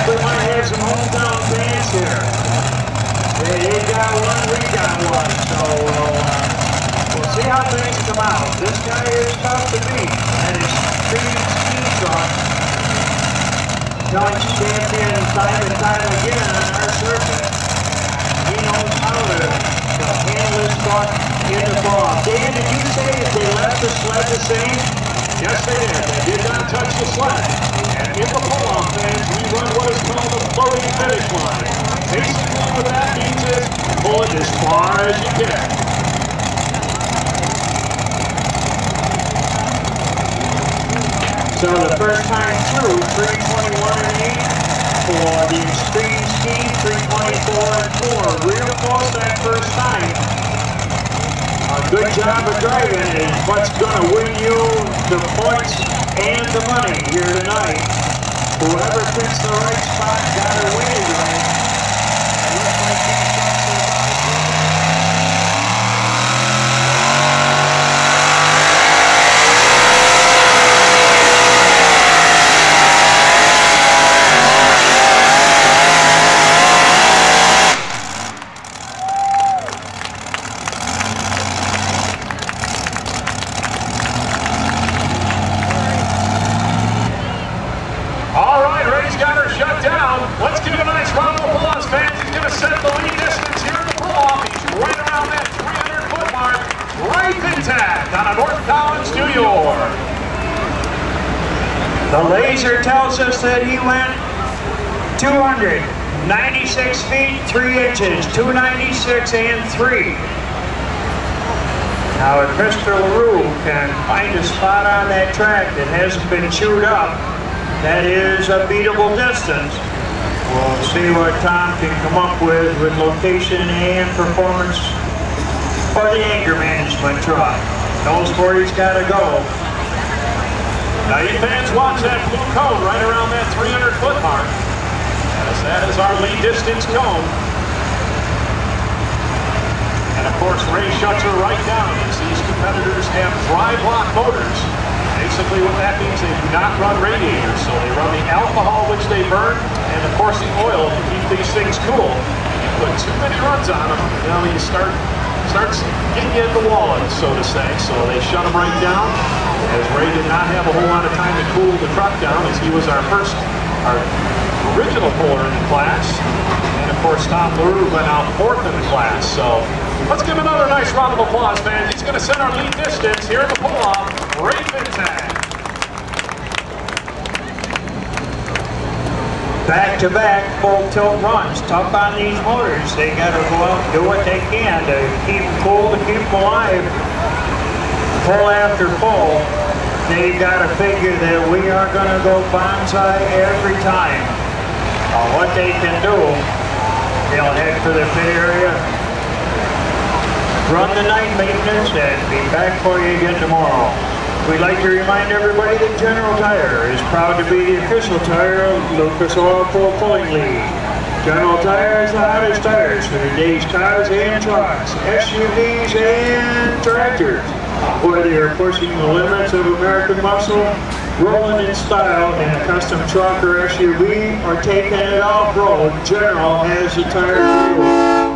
we might have some hometown fans here. They got one, we got one. So we'll see how things come out. This guy is tough to beat. That is Extreme Ski Truck. Joint champion time and time again on our circuit. He knows how to handle his truck in the fall. Dan, did you say that they left the sled the same? Yes, they did. They did not touch the sled. And in the pull-off fans, we run what is called a floating finish line. Basically, what that means is pull it as far as you can. So the first time through, 321 and 8 for the Extreme Ski, 324 and 4. Real close that first time. A good job of driving is what's going to win you the points and the money here tonight. Whoever picks the right spot got her way right. It looks like these shots are about to go. Let's give a nice round of applause, fans. He's going to set the lead distance here in the pull-off. He's right around that 300-foot mark. Right intact on a North Collins New York. The laser tells us that he went 296 feet, 3 inches, 296 and 3. Now, if Mr. LaRue can find a spot on that track that hasn't been chewed up, that is a beatable distance. We'll see what Tom can come up with location and performance for the anger management truck. Knows where he's got to go. Now you fans watch that blue cone right around that 300-foot mark, as that is our lead distance cone. And of course, Ray shuts her right down as these competitors have dry block motors. Basically what that means, they do not run radiators, so they run the alcohol which they burn, and of course the oil to keep these things cool. You put too many runs on them, you know, you starts getting you in the wallet, so to say. So they shut them right down, as Ray did not have a whole lot of time to cool the truck down, as he was our original puller in the class. And of course Tom LaRue went out 4th in the class. So let's give him another nice round of applause, fans. He's going to set our lead distance here in the pull-off. Ray Fintan. Back-to-back full tilt runs. Tough on these motors. They got to go out and do what they can to keep them cool, to keep them alive. Pull after pull. They got to figure that we are going to go bonsai every time. What they can do, they'll head for the pit area, run the night maintenance, and be back for you again tomorrow. We'd like to remind everybody that General Tire is proud to be the official tire of Lucas Oil Pro Pulling League. General Tire is the hottest tires for today's cars and trucks, SUVs and tractors. Whether you're pushing the limits of American muscle, rolling in style in a custom truck or SUV, or taking it off-road, General has the tire for you.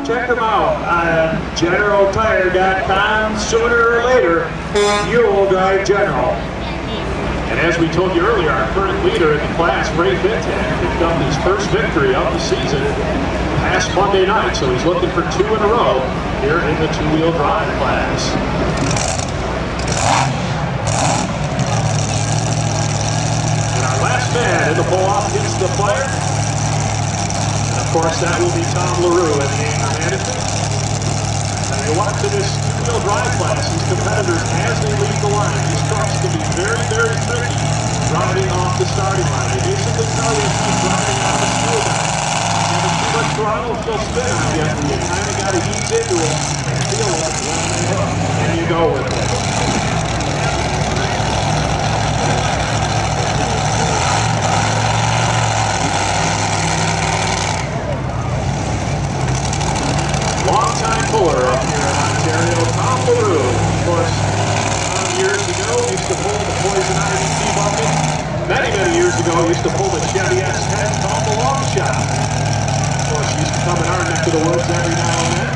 Check them out on GeneralTire.com. Sooner or later, you'll drive General. And as we told you earlier, our current leader in the class, Ray Fintan, picked up his first victory of the season last Monday night. So he's looking for 2 in a row here in the 2-wheel drive class. And our last man in the pull-off hits the fire. Of course, that will be Tom LaRue in the anger management. And you watch in this 2-wheel drive class, these competitors, as they leave the line, these trucks can be very, very tricky driving off the starting line. They basically tell you to keep driving off the fuel line. If you have too much throttle, she'll spin on you. You kind of got to ease into it and feel it when they hit, and you go with it. Long-time puller up here in Ontario, Tom LaRue. Of course, years ago, used to pull the Poison Ivy T bucket. Many years ago, used to pull the Chevy S10 called the Long the woods every now and then.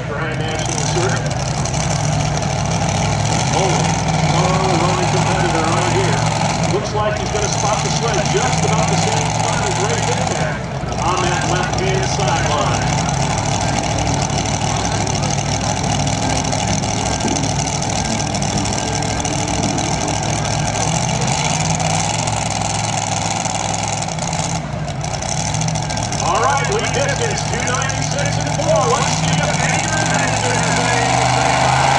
For Grand National Circuit. Running competitor right here. Looks like he's going to spot the sled just about the same spot as Ray Dixon on that left-hand sideline. All right, lead distance, 296 and 4. Let's see if Andrew Madison has anything to say about it.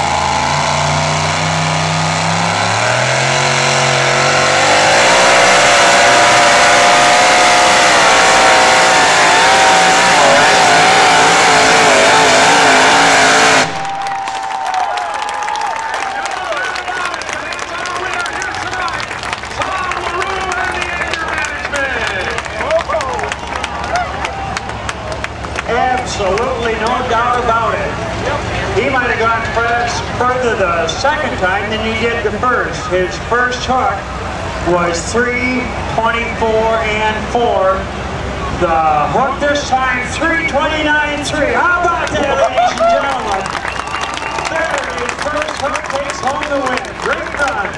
Absolutely no doubt about it. He might have gone further the second time than he did the first. His first hook was 3:24 and 4. The hook this time 3:29.3. How about that, ladies and gentlemen? There, his first hook takes home the win. Great run.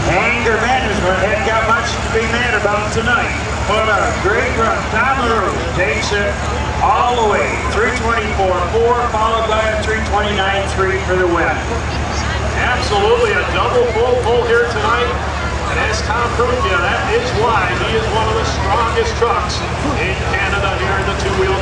Anger management hadn't got much to be mad about tonight. What a great run. Tom LaRue takes it all the way. 3:24.4 followed by a 3:29.3 for the win. Absolutely a double full pull here tonight. And as Tom proved you, that is why he is one of the strongest trucks in Canada here in the two-wheel